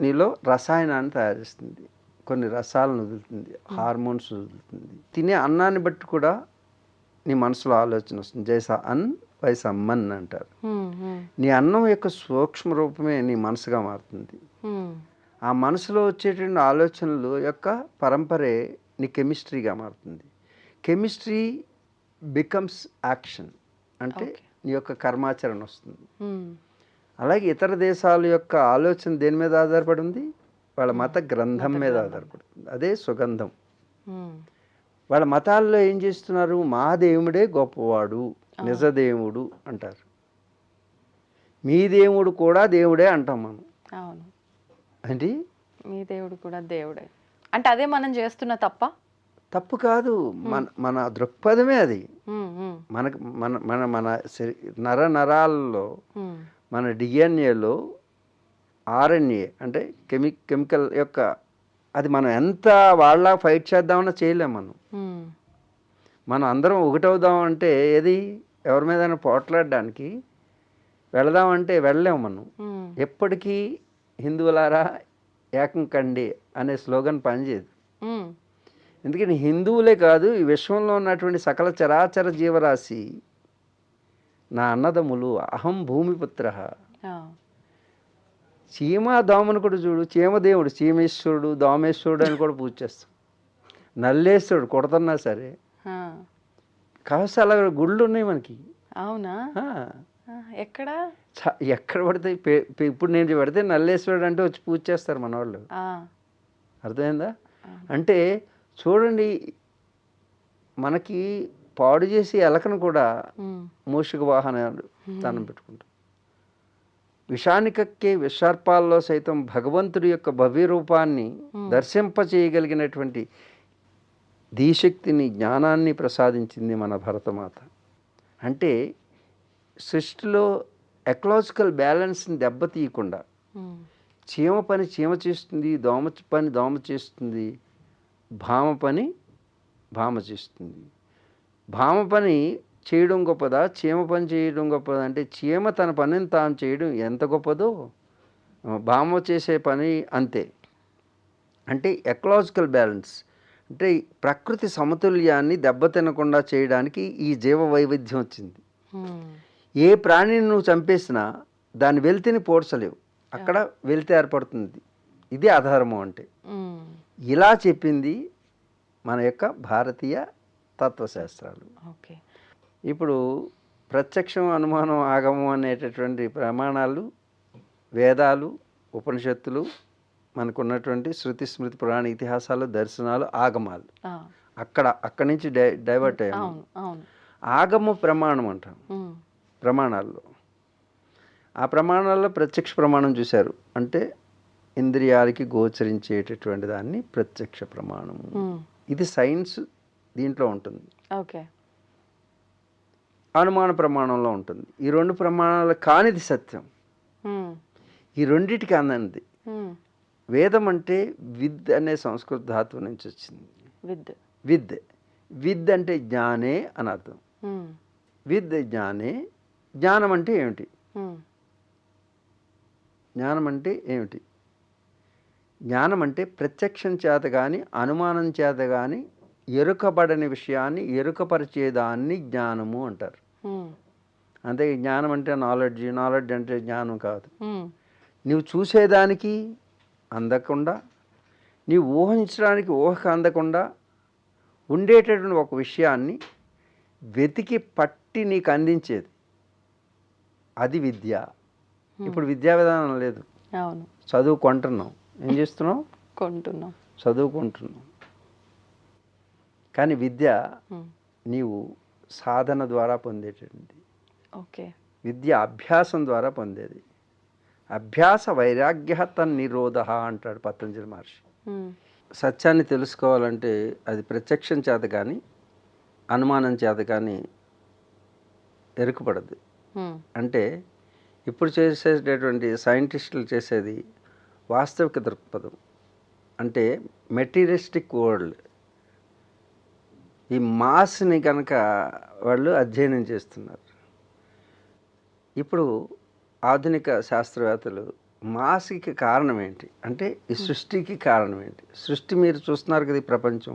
C: నీలో రసాయనాన్ని తయారు చేస్తుంది, కొన్ని రసాలను వదులుతుంది, హార్మోన్స్ వదులుతుంది. తినే అన్నాన్ని బట్టి కూడా నీ మనసులో ఆలోచన వస్తుంది. జైసా అన్ వైసా మన్ అంటారు. నీ అన్నం యొక్క సూక్ష్మ రూపమే నీ మనసుగా మారుతుంది. ఆ మనసులో వచ్చేటువంటి ఆలోచనలు యొక్క పరంపరే నీ కెమిస్ట్రీగా మారుతుంది. కెమిస్ట్రీ బికమ్స్ యాక్షన్, అంటే నీ యొక్క కర్మాచరణ వస్తుంది. అలాగే ఇతర దేశాల యొక్క ఆలోచన దేని మీద ఆధారపడి ఉంది? వాళ్ళ మత గ్రంథం మీద ఆధారపడుతుంది. అదే సుగంధం. వాళ్ళ మతాల్లో ఏం చేస్తున్నారు, మా దేవుడే గొప్పవాడు, నిజదేవుడు అంటారు. మీ దేవుడు కూడా దేవుడే అంటాం మనం.
B: అవును,
C: ఏంటి
B: మీ దేవుడు కూడా దేవుడే అంటే అదే మనం చేస్తున్న
C: తప్పు కాదు, మన దృక్పథమే అది. మనకు మన మన మన నరాల్లో, మన డిఎన్ఏలో ఆర్ఎన్ఏ అంటే కెమికల్ యొక్క, అది మనం ఎంత వాళ్ళ ఫైట్ చేద్దామన్నా చేయలేం. మనం అందరం ఒకటవుదామంటే ఏది, ఎవరి మీద పోట్లాడడానికి వెళదామంటే వెళ్ళలేము మనం. ఎప్పటికీ హిందువులారా ఏకం కండి అనే స్లోగన్ పనిచేయదు. ఎందుకంటే హిందువులే కాదు, ఈ విశ్వంలో ఉన్నటువంటి సకల చరాచర జీవరాశి నా అన్నదమ్ములు. అహం భూమిపుత్ర. చీమ దోమను కూడా చూడు, చీమదేవుడు, చీమేశ్వరుడు, దోమేశ్వరుడు అని కూడా పూజ చేస్తాం. నల్లేశ్వరుడు కొడుతున్నా సరే. కాస్త అలా గుళ్ళు ఉన్నాయి మనకి.
B: అవునా? ఎక్కడ
C: ఎక్కడ పడితే ఇప్పుడు నేను పెడితే నల్లేశ్వరుడు అంటే వచ్చి పూజ చేస్తారు మన వాళ్ళు. అర్థమైందా? అంటే చూడండి, మనకి పాడు చేసి ఎలకను కూడా మూషిక వాహనాలు దానం పెట్టుకుంటాం. విషానికక్కే విషార్పాల్లో సైతం భగవంతుడి యొక్క భవ్య రూపాన్ని దర్శింపచేయగలిగినటువంటి ధీశక్తిని, జ్ఞానాన్ని ప్రసాదించింది మన భరతమాత. అంటే సృష్టిలో ఎకలాజికల్ బ్యాలెన్స్ని దెబ్బతీయకుండా చీమ పని చీమ చేస్తుంది, దోమ పని దోమ చేస్తుంది, భామ పని భామ చేస్తుంది. భామ పని చేయడం గొప్పదా, చీమ పని చేయడం గొప్పదా అంటే చీమ తన పనిని తాను చేయడం ఎంత గొప్పదో భామ చేసే పని అంతే. అంటే ఎకలాజికల్ బ్యాలెన్స్ అంటే ప్రకృతి సమతుల్యాన్ని దెబ్బతినకుండా చేయడానికి ఈ జీవ వైవిధ్యం వచ్చింది. ఏ ప్రాణిని నువ్వు చంపేసినా దాని వెలితిని పోడ్చలేవు, అక్కడ వెలితి ఏర్పడుతుంది. ఇది అధర్మం అంటే. ఇలా చెప్పింది మన యొక్క భారతీయ తత్వశాస్త్రాలు. ఇప్పుడు ప్రత్యక్షం, అనుమానం, ఆగమం అనేటటువంటి ప్రమాణాలు, వేదాలు, ఉపనిషత్తులు, మనకున్నటువంటి శృతి స్మృతి పురాణ ఇతిహాసాలు, దర్శనాలు, ఆగమాలు, అక్కడి నుంచి డైవర్ట్ అయ్యాము. ఆగమ ప్రమాణం అంటాం ప్రమాణాల్లో. ఆ ప్రమాణాల్లో ప్రత్యక్ష ప్రమాణం చూశారు అంటే ఇంద్రియాలకి గోచరించేటటువంటి దాన్ని ప్రత్యక్ష ప్రమాణము. ఇది సైన్స్ దీంట్లో ఉంటుంది. అనుమాన ప్రమాణంలో ఉంటుంది. ఈ రెండు ప్రమాణాలు కానిది సత్యం. ఈ రెండిటికి అందనిది వేదం. అంటే విద్ అనే సంస్కృత ధాతువు నుంచి వచ్చింది. విద్ విద్ అంటే జ్ఞానే అని అర్థం. విద్ జ్ఞానే. జ్ఞానం అంటే ఏమిటి? జ్ఞానం అంటే ఏమిటి? జ్ఞానం అంటే ప్రత్యక్షం చేత కానీ అనుమానం చేత కానీ ఎరుకబడని విషయాన్ని ఎరుకపరిచేదాన్ని జ్ఞానము అంటారు. అంతే. జ్ఞానం అంటే నాలెడ్జ్, నాలెడ్జ్ అంటే జ్ఞానం కాదు. నువ్వు చూసేదానికి అందకుండా, నీవు ఊహించడానికి ఊహకు అందకుండా ఉండేటటువంటి ఒక విషయాన్ని వెతికి పట్టి నీకు అందించేది, అది విద్య. ఇప్పుడు విద్యా విధానం లేదు. చదువుకుంటున్నాం. ఏం చేస్తున్నాం? చదువుకుంటున్నాం. కానీ విద్య నీవు సాధన ద్వారా పొందేటటువంటి విద్య, అభ్యాసం ద్వారా పొందేది. అభ్యాస వైరాగ్య తన్నిరోధ అంటాడు పతంజలి మహర్షి. సత్యాన్ని తెలుసుకోవాలంటే అది ప్రత్యక్షం చేత కానీ అనుమానం చేత కానీ ఎరుకపడదు. అంటే ఇప్పుడు చేసేటటువంటి సైంటిస్టులు చేసేది వాస్తవిక దృక్పథం. అంటే మెటీరియలిస్టిక్ వరల్డ్, ఈ మాస్ని కనుక వాళ్ళు అధ్యయనం చేస్తున్నారు. ఇప్పుడు ఆధునిక శాస్త్రవేత్తలు మాస్కి కారణం ఏంటి అంటే ఈ సృష్టికి కారణం ఏంటి? సృష్టి మీరు చూస్తున్నారు కదా, ఈ ప్రపంచం,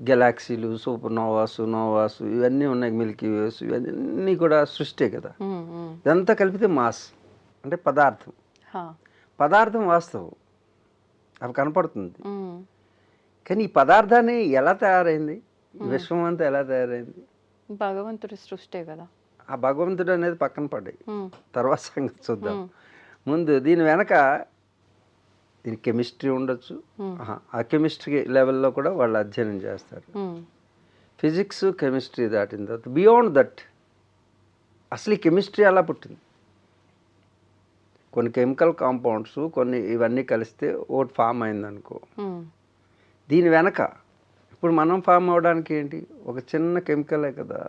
C: గెలాక్సీలు, సూపర్ నోవాసు, నోవాసు ఇవన్నీ ఉన్నాయి, మిల్కీ వేస్, ఇవన్నీ కూడా సృష్టి కదా. ఇదంతా కలిపితే మాస్ అంటే పదార్థం. పదార్థం వాస్తవం, అవి కనపడుతుంది. కానీ ఈ పదార్థాన్ని ఎలా తయారైంది? విశ్వం అంతా ఎలా తయారైంది?
B: భగవంతుడి సృష్టి కదా.
C: ఆ భగవంతుడు అనేది పక్కన పడ్డాయి, తర్వాత సంగతి చూద్దాం. ముందు దీని వెనక దీని కెమిస్ట్రీ ఉండొచ్చు, ఆ కెమిస్ట్రీ లెవెల్లో కూడా వాళ్ళు అధ్యయనం చేస్తారు. ఫిజిక్స్ కెమిస్ట్రీ దాటిన తర్వాత బియాండ్ దట్ అసలు ఈ కెమిస్ట్రీ ఎలా పుట్టింది, కొన్ని కెమికల్ కాంపౌండ్స్ కొన్ని ఇవన్నీ కలిస్తే ఒకటి ఫామ్ అయిందనుకో, దీని వెనక ఇప్పుడు మనం ఫామ్ అవ్వడానికి ఏంటి, ఒక చిన్న కెమికలే కదా,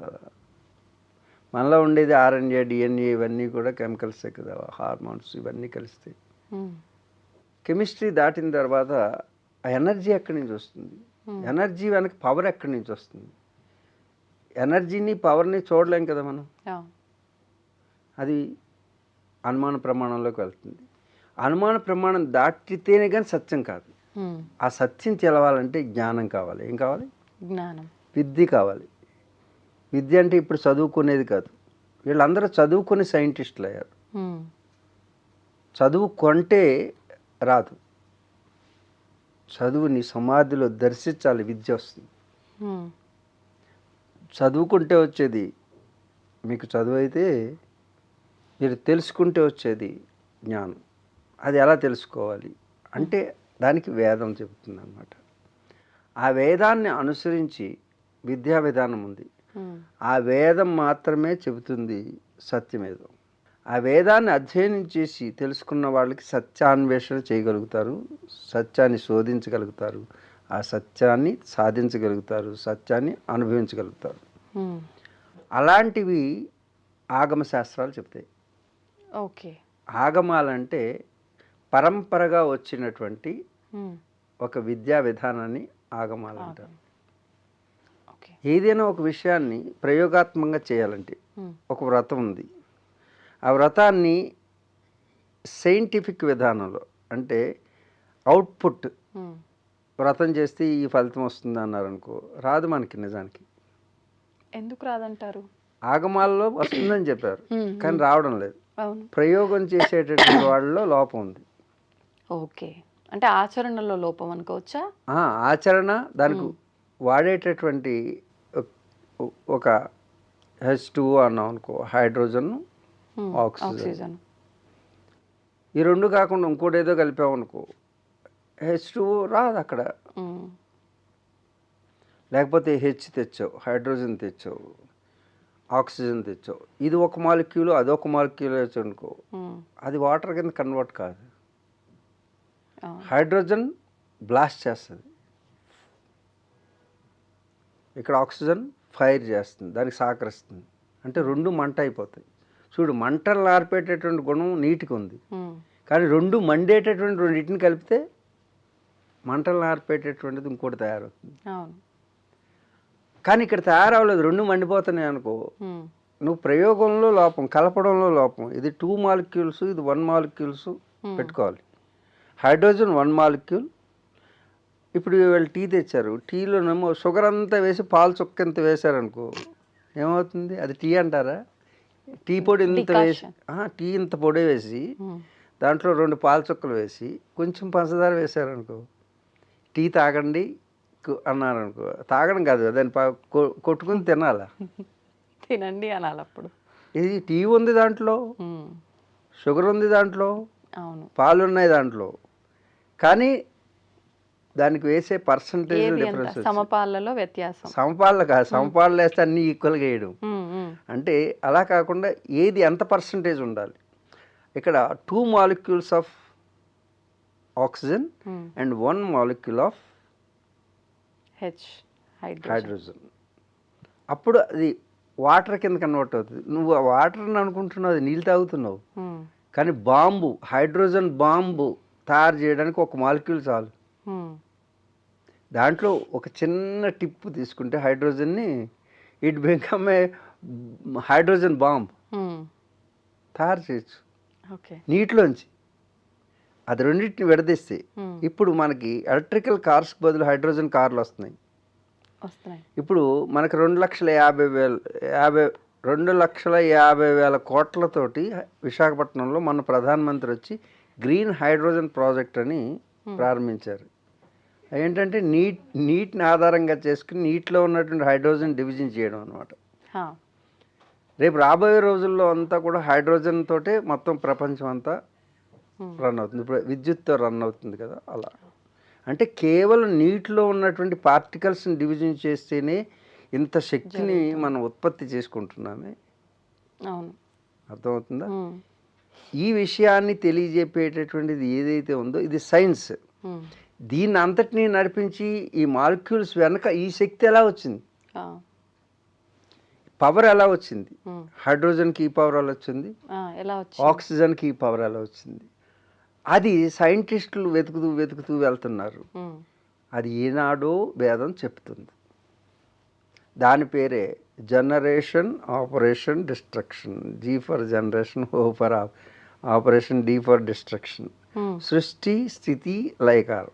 C: మనలో ఉండేది ఆర్ఎన్ఏ డిఎన్ఏ ఇవన్నీ కూడా కెమికల్సే కదా, హార్మోన్స్ ఇవన్నీ కలిస్తే. కెమిస్ట్రీ దాటిన తర్వాత ఆ ఎనర్జీ ఎక్కడి నుంచి వస్తుంది, ఎనర్జీ వెనక పవర్ ఎక్కడి నుంచి వస్తుంది, ఎనర్జీని పవర్ని చూడలేం కదా మనం, అది అనుమాన ప్రమాణంలోకి వెళ్తుంది. అనుమాన ప్రమాణం దాటితేనే కానీ సత్యం కాదు. ఆ సత్యం తెలవాలంటే జ్ఞానం కావాలి. ఏం కావాలి,
B: జ్ఞానం,
C: విద్య కావాలి. విద్య అంటే ఇప్పుడు చదువుకునేది కాదు, వీళ్ళందరూ చదువుకుని సైంటిస్టులు అయ్యారు. చదువుకుంటే రాదు, చదువుని సమాధిలో దర్శించాలి, విద్య వస్తుంది. చదువుకుంటే వచ్చేది మీకు చదువు అయితే, మీరు తెలుసుకుంటే వచ్చేది జ్ఞానం. అది ఎలా తెలుసుకోవాలి అంటే దానికి వేదం చెబుతుంది అన్నమాట. ఆ వేదాన్ని అనుసరించి విద్యా విధానం ఉంది. ఆ వేదం మాత్రమే చెబుతుంది సత్యమేదో. ఆ వేదాన్ని అధ్యయనం చేసి తెలుసుకున్న వాళ్ళకి సత్యాన్వేషణ చేయగలుగుతారు, సత్యాన్ని శోధించగలుగుతారు, ఆ సత్యాన్ని సాధించగలుగుతారు, సత్యాన్ని అనుభవించగలుగుతారు. అలాంటివి ఆగమ శాస్త్రాలు చెప్తాయి.
B: ఓకే,
C: ఆగమాలంటే పరంపరగా వచ్చినటువంటి ఒక విద్యా విధానాన్ని ఆగమాలు అంటారు. ఏదైనా ఒక విషయాన్ని ప్రయోగాత్మకంగా చేయాలంటే ఒక వ్రతం ఉంది, ఆ వ్రతాన్ని సైంటిఫిక్ విధానంలో అంటే అవుట్పుట్, వ్రతం చేస్తే ఈ ఫలితం వస్తుంది అన్నారు అనుకో, రాదు మనకి. నిజానికి
B: ఎందుకు రాదంటారు,
C: ఆగమాల్లో వస్తుందని చెప్పారు కానీ రావడం లేదు. ప్రయోగం చేసేటటువంటి వాళ్ళలో లోపం ఉంది.
B: ఓకే, అంటే ఆచరణలో లోపం అనుకోవచ్చా?
C: ఆచరణ, దానికి వాడేటటువంటి ఒక H2O అన్నాం అనుకో, హైడ్రోజన్ ఆక్సిజన్, ఈ రెండు కాకుండా ఇంకోటి ఏదో కలిపామనుకో H2O రాదు అక్కడ. లేకపోతే H తెచ్చావు, హైడ్రోజన్ తెచ్చావు, ఆక్సిజన్ తెచ్చావు, ఇది ఒక మాలిక్యూల్ అదొక మాలిక్యూల్ అనుకో, అది వాటర్ కింద కన్వర్ట్ కాదు. హైడ్రోజన్ బ్లాస్ట్ చేస్తుంది, ఇక్కడ ఆక్సిజన్ ఫైర్ చేస్తుంది, దానికి సహకరిస్తుంది. అంటే రెండు మంట అయిపోతాయి. చూడు, మంటలు ఆర్పేటటువంటి గుణం నీటికి ఉంది, కానీ రెండు మండేటటువంటి రెండింటిని కలిపితే మంటలు ఆర్పేటటువంటిది ఇంకోటి తయారవుతుంది. కానీ ఇక్కడ తయారవ్వలేదు, రెండు మండిపోతున్నాయి అనుకో, నువ్వు ప్రయోగంలో లోపం, కలపడంలో లోపం. ఇది 2 మాలిక్యూల్స్, ఇది 1 మాలిక్యూల్స్ పెట్టుకోవాలి. Hydrogen 1 molecule. ఇప్పుడు వీళ్ళు టీ తెచ్చారు, టీలోనేమో షుగర్ అంతా వేసి పాలు చుక్క ఎంత వేశారనుకో, ఏమవుతుంది? అది టీ అంటారా? టీ పొడి ఇంత వేసి, టీ ఇంత పొడి వేసి దాంట్లో 2 పాల చుక్కలు వేసి కొంచెం పంచదార వేశారనుకో, టీ తాగండి అన్నారనుకో, తాగడం కాదు, దాన్ని కొట్టుకుని తినాలా,
B: తినండి అనాలి. అప్పుడు
C: ఇది టీ ఉంది దాంట్లో, షుగర్ ఉంది దాంట్లో, పాలు ఉన్నాయి దాంట్లో, కానీ దానికి వేసే పర్సంటేజ్ డిఫరెన్స్,
B: సమపాలలో వ్యత్యాసం.
C: సమపాలలో కాదు, సమపాలలో వేస్తే అన్ని ఈక్వల్గా వేయడం అంటే అలా కాకుండా ఏది ఎంత పర్సంటేజ్ ఉండాలి. ఇక్కడ 2 molecules of oxygen and 1 molecule of hydrogen, అప్పుడు అది వాటర్ కింద కన్వర్ట్ అవుతుంది. నువ్వు ఆ వాటర్ని అనుకుంటున్నావు, అది నీళ్ళు తాగుతున్నావు, కానీ బాంబు, హైడ్రోజన్ బాంబు తయారు చేయడానికి 1 మాలిక్యూల్ చాలు. దాంట్లో ఒక చిన్న టిప్ తీసుకుంటే హైడ్రోజన్ని, it become a hydrogen bomb తయారు చేయొచ్చు నీటిలోంచి. అది రెండింటిని విడదీస్తే ఇప్పుడు మనకి ఎలక్ట్రికల్ కార్స్కి బదులు హైడ్రోజన్ కార్లు వస్తున్నాయి. ఇప్పుడు మనకి 2,50,000 కోట్లతోటి విశాఖపట్నంలో మన ప్రధానమంత్రి వచ్చి గ్రీన్ హైడ్రోజన్ ప్రాజెక్ట్ అని ప్రారంభించారు. ఏంటంటే నీటిని ఆధారంగా చేసుకుని నీటిలో ఉన్నటువంటి హైడ్రోజన్ డివిజన్ చేయడం అనమాట. రేపు రాబోయే రోజుల్లో అంతా కూడా హైడ్రోజన్ తోటే మొత్తం ప్రపంచం అంతా రన్ అవుతుంది. ఇప్పుడు విద్యుత్తో రన్ అవుతుంది కదా, అలా. అంటే కేవలం నీటిలో ఉన్నటువంటి పార్టికల్స్ని డివిజన్ చేస్తేనే ఇంత శక్తిని మనం ఉత్పత్తి చేసుకుంటున్నామే.
B: అవును,
C: అర్థమవుతుందా? ఈ విషయాన్ని తెలియజెప్పేటటువంటిది ఏదైతే ఉందో ఇది సైన్స్. దీన్ని అంతటినీ నడిపించి ఈ మాలిక్యూల్స్ వెనక ఈ శక్తి ఎలా వచ్చింది, పవర్ ఎలా వచ్చింది, హైడ్రోజన్కి ఈ పవర్ ఎలా వచ్చింది, ఆక్సిజన్కి ఈ పవర్ ఎలా వచ్చింది, అది సైంటిస్టులు వెతుకుతూ వెతుకుతూ వెళ్తున్నారు. అది ఏనాడో వేదం చెప్తుంది. దాని పేరే generation operation destruction. G for generation, O for operation, D for destruction. సృష్టి స్థితి లయకారం,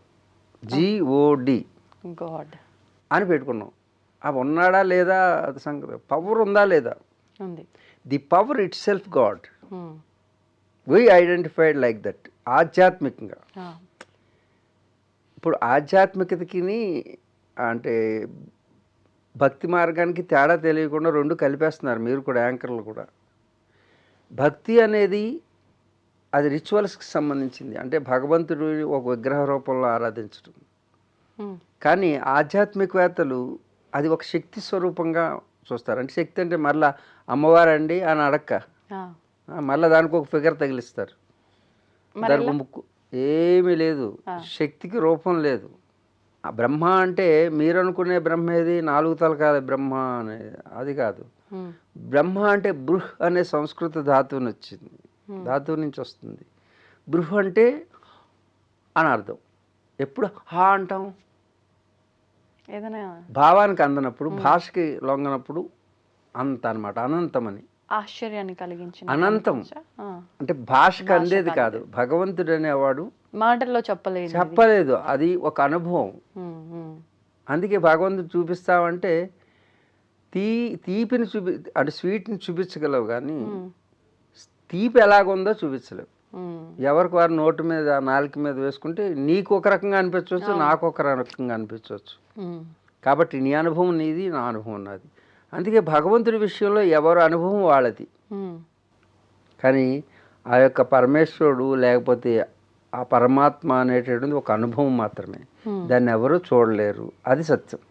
C: జిఓడి
B: గాడ్
C: అని పెట్టుకున్నాం. అవి ఉన్నాడా లేదా అది సంగతి. పవర్ ఉందా లేదా, the power it self God. We identified like that. ఆధ్యాత్మికంగా ఇప్పుడు ఆధ్యాత్మికతకి అంటే భక్తి మార్గానికి తేడా తెలియకుండా రెండు కలిపేస్తున్నారు మీరు కూడా, యాంకర్లు కూడా. భక్తి అనేది అది రిచువల్స్కి సంబంధించింది, అంటే భగవంతుడు ఒక విగ్రహ రూపంలో ఆరాధించడం. కానీ ఆధ్యాత్మికవేత్తలు అది ఒక శక్తి స్వరూపంగా చూస్తారు. అంటే శక్తి అంటే మళ్ళా అమ్మవారండి అని అడక్క, మళ్ళీ దానికి ఒక ఫిగర్ తగిలిస్తారు. దానికి ముక్కు ఏమీ లేదు, శక్తికి రూపం లేదు. ఆ బ్రహ్మ అంటే మీరు అనుకునే బ్రహ్మ ఏది, 4 తలకాల బ్రహ్మ అనేది అది కాదు. బ్రహ్మ అంటే బృహ్ అనే సంస్కృత ధాతువు వచ్చింది, ధాతువు నుంచి వస్తుంది. బృహ్ అంటే అని అర్థం. ఎప్పుడు హా అంటాం,
B: ఏదైనా
C: భావానికి అందనప్పుడు, భాషకి లొంగనప్పుడు అంత అనమాట. అనంతమని,
B: ఆశ్చర్యాన్ని కలిగించిన
C: అనంతం అంటే భాషకు అందేది కాదు. భగవంతుడు అనేవాడు
B: మాటల్లో
C: చెప్పలేదు, అది ఒక అనుభవం. అందుకే భగవంతుడు చూపిస్తావంటే తీపిని అంటే స్వీట్ని చూపించగలవు, కానీ తీపి ఎలాగుందో చూపించలేవు. ఎవరికి వారు నోటు మీద నాలుక మీద వేసుకుంటే నీకు ఒక రకంగా అనిపించవచ్చు, నాకు ఒక రకంగా అనిపించవచ్చు. కాబట్టి నీ అనుభవం నీది, నా అనుభవం నాది. అందుకే భగవంతుడి విషయంలో ఎవరి అనుభవం వాళ్ళది. కానీ ఆ యొక్క పరమేశ్వరుడు లేకపోతే ఆ పరమాత్మ అనేటటువంటి ఒక అనుభవం మాత్రమే, దాన్ని ఎవరూ చూడలేరు. అది సత్యం.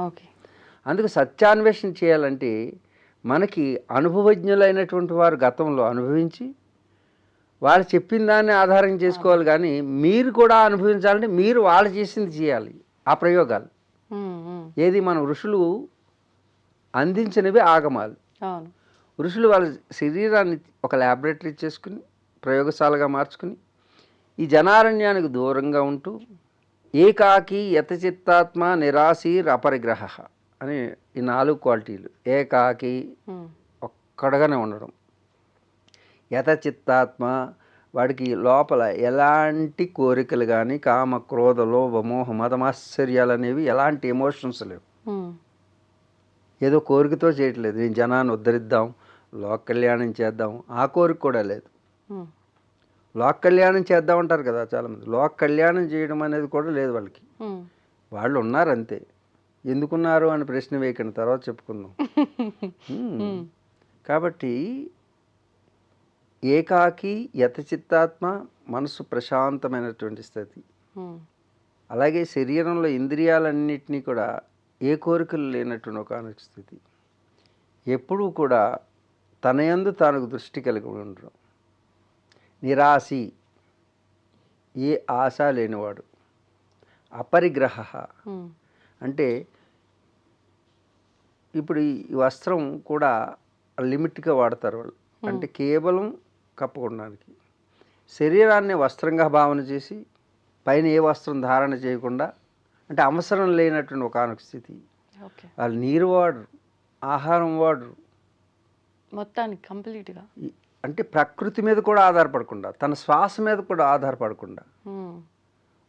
B: ఓకే.
C: అందుకు సత్యాన్వేషణ చేయాలంటే మనకి అనుభవజ్ఞులైనటువంటి వారు గతంలో అనుభవించి వాళ్ళు చెప్పిన దాన్ని ఆధారం చేసుకోవాలి. కానీ మీరు కూడా అనుభవించాలంటే మీరు వాళ్ళు చేసింది చేయాలి. ఆ ప్రయోగాలు ఏది మన ఋషులు అందించినవి ఆగమాలు. ఋషులు వాళ్ళ శరీరాన్ని ఒక ల్యాబొరేటరీ చేసుకుని ప్రయోగశాలగా మార్చుకుని ఈ జనారణ్యానికి దూరంగా ఉంటూ ఏకాకి యతచిత్తాత్మ నిరాశీర్ అపరిగ్రహ అని ఈ 4 క్వాలిటీలు. ఏకాకి ఒక్కడగానే ఉండడం, యతచిత్తాత్మ వాడికి లోపల ఎలాంటి కోరికలు కానీ కామ క్రోధ లోభ మోహ మదమాశ్చర్యాలు అనేవి ఎలాంటి ఎమోషన్స్ లేవు. ఏదో కోరికతో చేయట్లేదు, నేను జనాన్ని ఉద్ధరిద్దాం, లోక కళ్యాణం చేద్దాం, ఆ కోరిక కూడా లేదు. లోక కళ్యాణం చేద్దాం అంటారు కదా చాలామంది, లోక కళ్యాణం చేయడం అనేది కూడా లేదు వాళ్ళకి. వాళ్ళు ఉన్నారు అంతే. ఎందుకున్నారు అని ప్రశ్న వేయకండి, తర్వాత చెప్పుకుందాం. కాబట్టి ఏకాకి యతచిత్తాత్మ మనసు ప్రశాంతమైనటువంటి స్థితి. అలాగే శరీరంలో ఇంద్రియాలన్నింటినీ కూడా ఏ కోరికలు లేనటువంటి ఒక స్థితి. ఎప్పుడూ కూడా తన యందు తాను దృష్టి కలిగి ఉండడం. నిరాశి, ఏ ఆశ లేనివాడు. అపరిగ్రహ అంటే ఇప్పుడు ఈ వస్త్రం కూడా లిమిట్గా వాడతారు వాళ్ళు, అంటే కేవలం కప్పుకోవడానికి. శరీరాన్ని వస్త్రంగా భావన చేసి పైన ఏ వస్త్రం ధారణ చేయకుండా, అంటే అవసరం లేనటువంటి ఒక స్థితి. వాళ్ళు నీరు వాడరు, ఆహారం వాడరు,
B: మొత్తానికి కంప్లీట్గా.
C: అంటే ప్రకృతి మీద కూడా ఆధారపడకుండా, తన శ్వాస మీద కూడా ఆధారపడకుండా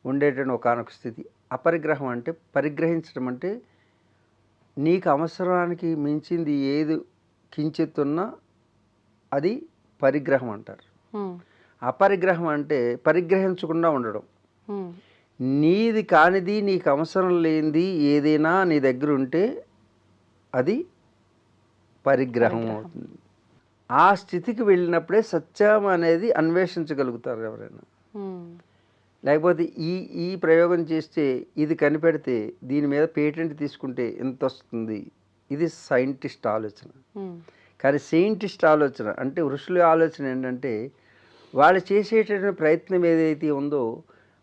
C: ఉండేటువంటి ఒక స్థితి. అపరిగ్రహం అంటే పరిగ్రహించడం, అంటే నీకు అవసరానికి మించింది ఏది కించెత్తున్నా అది పరిగ్రహం అంటారు. అపరిగ్రహం అంటే పరిగ్రహించకుండా ఉండడం. నీది కానిది, నీకు అవసరం లేనిది ఏదైనా నీ దగ్గర ఉంటే అది పరిగ్రహం అవుతుంది. ఆ స్థితికి వెళ్ళినప్పుడే సత్యం అనేది అన్వేషించగలుగుతారు ఎవరైనా. లేకపోతే ఈ ప్రయోగం చేస్తే ఇది కనిపెడితే దీని మీద పేటెంట్ తీసుకుంటే ఎంత వస్తుంది, ఇది సైంటిస్ట్ ఆలోచన. కానీ సైంటిస్ట్ ఆలోచన అంటే ఋషుల ఆలోచన ఏంటంటే వాళ్ళు చేసేటటువంటి ప్రయత్నం ఏదైతే ఉందో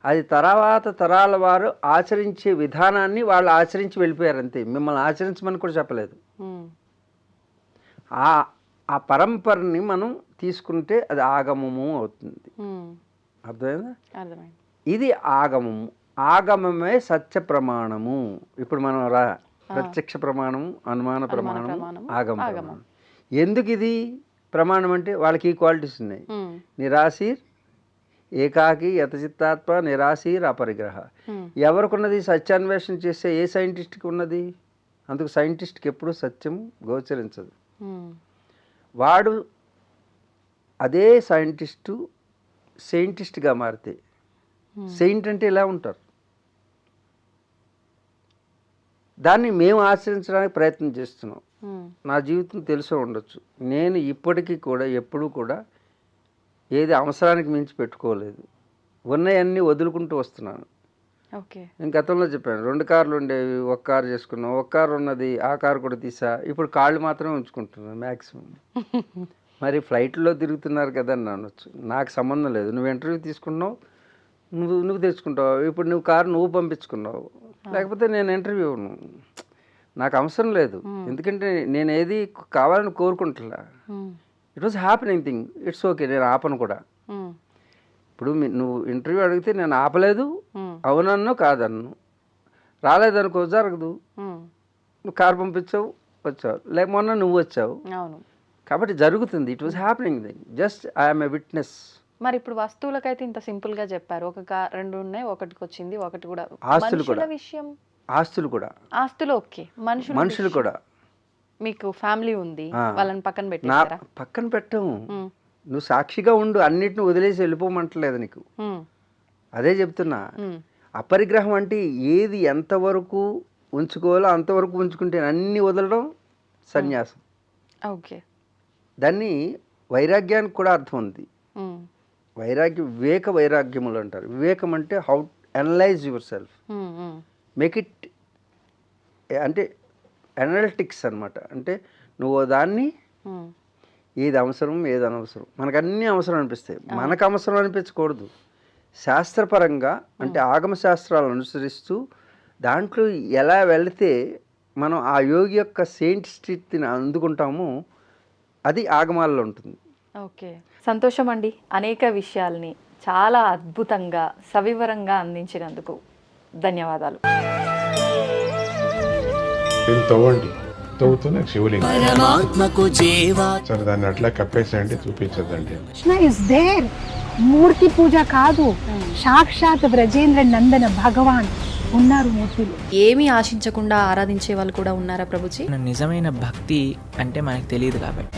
C: అది తర్వాత తరాల వారు ఆచరించే విధానాన్ని వాళ్ళు ఆచరించి వెళ్ళిపోయారు అంతే, మిమ్మల్ని ఆచరించమని కూడా చెప్పలేదు. ఆ పరంపరని మనం తీసుకుంటే అది ఆగమము అవుతుంది. అర్థమైందా? ఇది ఆగమము. ఆగమమే సత్య ప్రమాణము. ఇప్పుడు మనం ప్రత్యక్ష ప్రమాణము, అనుమాన ప్రమాణము, ఆగమ ప్రమాణం. ఎందుకు ఇది ప్రమాణం అంటే వాళ్ళకి ఈ క్వాలిటీస్ ఉన్నాయి. నిరాశీర్, ఏకాకి, యతచిత్తాత్మ, నిరాశీర్, అపరిగ్రహ. ఎవరికున్నది సత్యాన్వేషణ చేస్తే ఏ సైంటిస్ట్కి ఉన్నది? అందుకు సైంటిస్ట్కి ఎప్పుడు సత్యం గోచరించదు. వాడు అదే సైంటిస్ట్గా మారితే, సెయింట్ అంటే ఇలా ఉంటారు, దాన్ని మేము ఆచరించడానికి ప్రయత్నం చేస్తున్నాం. నా జీవితం తెలిసే ఉండొచ్చు, నేను ఇప్పటికీ కూడా ఎప్పుడూ కూడా ఏది అవసరానికి మించి పెట్టుకోలేదు. ఉన్నవన్నీ వదులుకుంటూ వస్తున్నాను. నేను గతంలో చెప్పాను, 2 కార్లు ఉండేవి, 1 కారు చేసుకున్నాం. 1 కారు ఉన్నది, ఆ కారు కూడా తీసా. ఇప్పుడు కాళ్ళు మాత్రమే ఉంచుకుంటున్నాను మ్యాక్సిమం. మరి ఫ్లైట్లో తిరుగుతున్నారు కదా అని అనొచ్చు, నాకు సంబంధం లేదు. నువ్వు ఇంటర్వ్యూ తీసుకున్నావు, నువ్వు తెచ్చుకుంటావు. ఇప్పుడు నువ్వు కారు నువ్వు పంపించుకున్నావు, లేకపోతే నేను ఇంటర్వ్యూ నాకు అవసరం లేదు. ఎందుకంటే నేను ఏది కావాలని కోరుకుంటున్నా. It was happening thing, it's okay, నేను ఆపను కూడా. ఇప్పుడు నువ్వు ఇంటర్వ్యూ అడిగితే నేను ఆపలేదు, అవునన్ను కాదన్ను, రాలేదనుకో జరగదు. నువ్వు కారు పంపించావు, వచ్చావు, లేక మొన్న నువ్వు వచ్చావు, కాబట్టి జరుగుతుంది. It was happening thing, just I'm a witness.
B: మరి ఇప్పుడు వస్తువులకైతే ఇంత సింపుల్ గా చెప్పారు, 2 ఉన్నాయి, ఒకటికి వచ్చింది, ఒకటి కూడా.
C: ఆస్తులు కూడా,
B: విషయం,
C: ఆస్తులు కూడా,
B: ఆస్తులు ఓకే, మనుషులు కూడా. మీకు ఫ్యామిలీ ఉంది, వాళ్ళని పక్కన పెట్టారా?
C: పక్కన పెట్టము, నువ్వు సాక్షిగా ఉండు, అన్నిటిని వదిలేసి వెళ్ళిపోమంటలేదు నీకు. అదే చెప్తున్నా. అపరిగ్రహం అంటే ఏది ఎంతవరకు ఉంచుకోవాలో అంతవరకు ఉంచుకుంటే అన్ని వదలడం సన్యాసం.
B: ఓకే,
C: దాన్ని వైరాగ్యానికి కూడా అర్థం ఉంది. వైరాగ్యం, వివేక వైరాగ్యములు అంటారు. వివేకం అంటే how analyse your self, make it అంటే అనలిటిక్స్ అనమాట. అంటే నువ్వు దాన్ని ఏది అవసరం ఏది అనవసరం, మనకు అన్నీ అవసరం అనిపిస్తాయి, మనకు అవసరం అనిపించకూడదు. శాస్త్రపరంగా అంటే ఆగమ శాస్త్రాలను అనుసరిస్తూ దాంట్లో ఎలా వెళితే మనం ఆ యోగి యొక్క సెయింట్ స్థితిని అందుకుంటామో అది ఆగమాల్లో ఉంటుంది.
B: ఓకే, సంతోషం అండి. అనేక విషయాల్ని చాలా అద్భుతంగా సవివరంగా అందించినందుకు ధన్యవాదాలు.
D: తవ్వుతున్న శివలింగం సరే, దాన్ని అట్లా కప్పేసేయండి, చూపించదండి.
E: కృష్ణ ఇస్ దేర్, మూర్తి పూజ కాదు, సాక్షాత్ బ్రజేంద్ర నందన భగవాన్ ఉన్నారు మూర్తిలో.
B: ఏమీ ఆశించకుండా ఆరాధించే వాళ్ళు కూడా ఉన్నారా ప్రభుజీ?
F: నిజమైన భక్తి అంటే మనకు తెలియదు కాబట్టి.